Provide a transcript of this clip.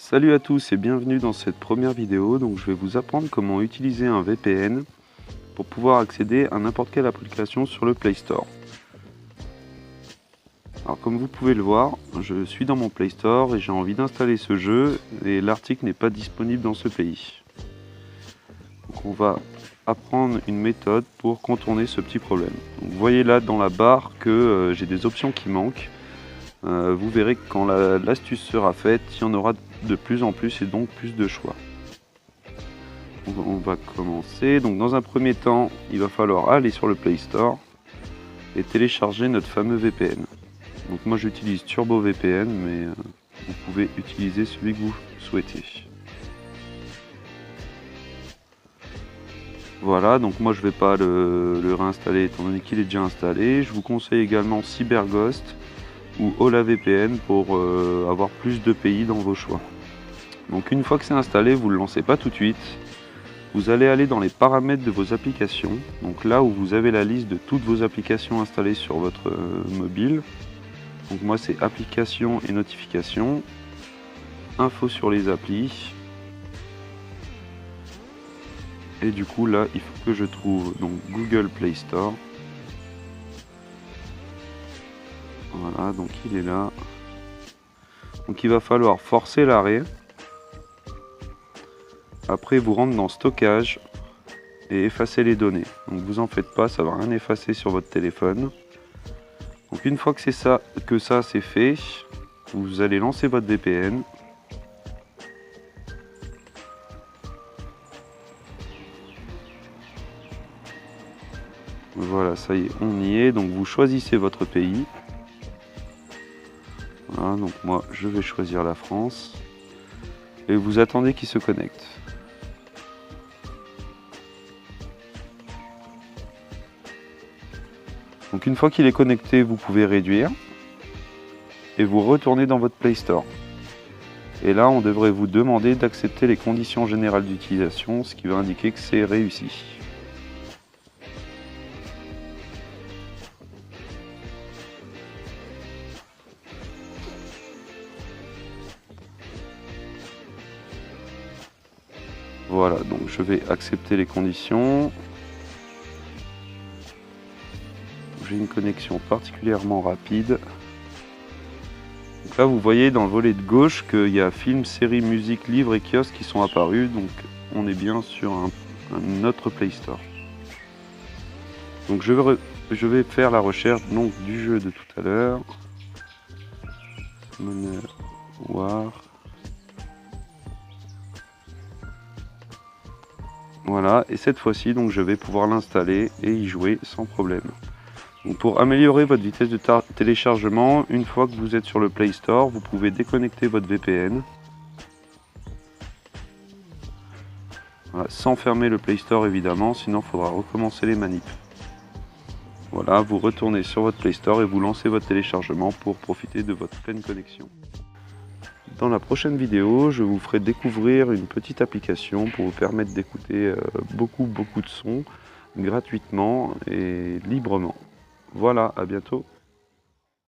Salut à tous et bienvenue dans cette première vidéo. Donc je vais vous apprendre comment utiliser un VPN pour pouvoir accéder à n'importe quelle application sur le Play Store. Alors comme vous pouvez le voir, je suis dans mon Play Store et j'ai envie d'installer ce jeu et l'article n'est pas disponible dans ce pays. Donc on va apprendre une méthode pour contourner ce petit problème. Donc, vous voyez là dans la barre que j'ai des options qui manquent. Vous verrez que quand l'astuce sera faite, il y en aura de plus en plus et donc plus de choix. On va commencer. Donc dans un premier temps, il va falloir aller sur le Play Store et télécharger notre fameux VPN. Donc moi j'utilise Turbo VPN, mais vous pouvez utiliser celui que vous souhaitez. Voilà, donc moi je vais pas le réinstaller étant donné qu'il est déjà installé. Je vous conseille également CyberGhost ou HolaVPN pour avoir plus de pays dans vos choix. Donc une fois que c'est installé, vous ne le lancez pas tout de suite. Vous allez aller dans les paramètres de vos applications, donc là où vous avez la liste de toutes vos applications installées sur votre mobile. Donc moi c'est applications et notifications, info sur les applis. Et du coup là il faut que je trouve donc Google Play Store. Voilà, donc il est là. Donc il va falloir forcer l'arrêt. Après vous rentrez dans stockage et effacer les données. Donc vous en faites pas, ça va rien effacer sur votre téléphone. Donc une fois que ça c'est fait, vous allez lancer votre VPN. Voilà, ça y est, on y est. Donc vous choisissez votre pays. Voilà, donc moi je vais choisir la France. Et vous attendez qu'il se connecte. Donc une fois qu'il est connecté, vous pouvez réduire. Et vous retournez dans votre Play Store. Et là, on devrait vous demander d'accepter les conditions générales d'utilisation, ce qui va indiquer que c'est réussi. Voilà, donc je vais accepter les conditions. J'ai une connexion particulièrement rapide. Donc là, vous voyez dans le volet de gauche qu'il y a films, séries, musique, livres et kiosques qui sont apparus. Donc on est bien sur un autre Play Store. Donc je vais faire la recherche donc, du jeu de tout à l'heure. War. Voilà, et cette fois-ci, donc je vais pouvoir l'installer et y jouer sans problème. Donc, pour améliorer votre vitesse de téléchargement, une fois que vous êtes sur le Play Store, vous pouvez déconnecter votre VPN. Voilà, sans fermer le Play Store évidemment, sinon il faudra recommencer les manips. Voilà, vous retournez sur votre Play Store et vous lancez votre téléchargement pour profiter de votre pleine connexion. Dans la prochaine vidéo, je vous ferai découvrir une petite application pour vous permettre d'écouter beaucoup de sons gratuitement et librement. Voilà, à bientôt.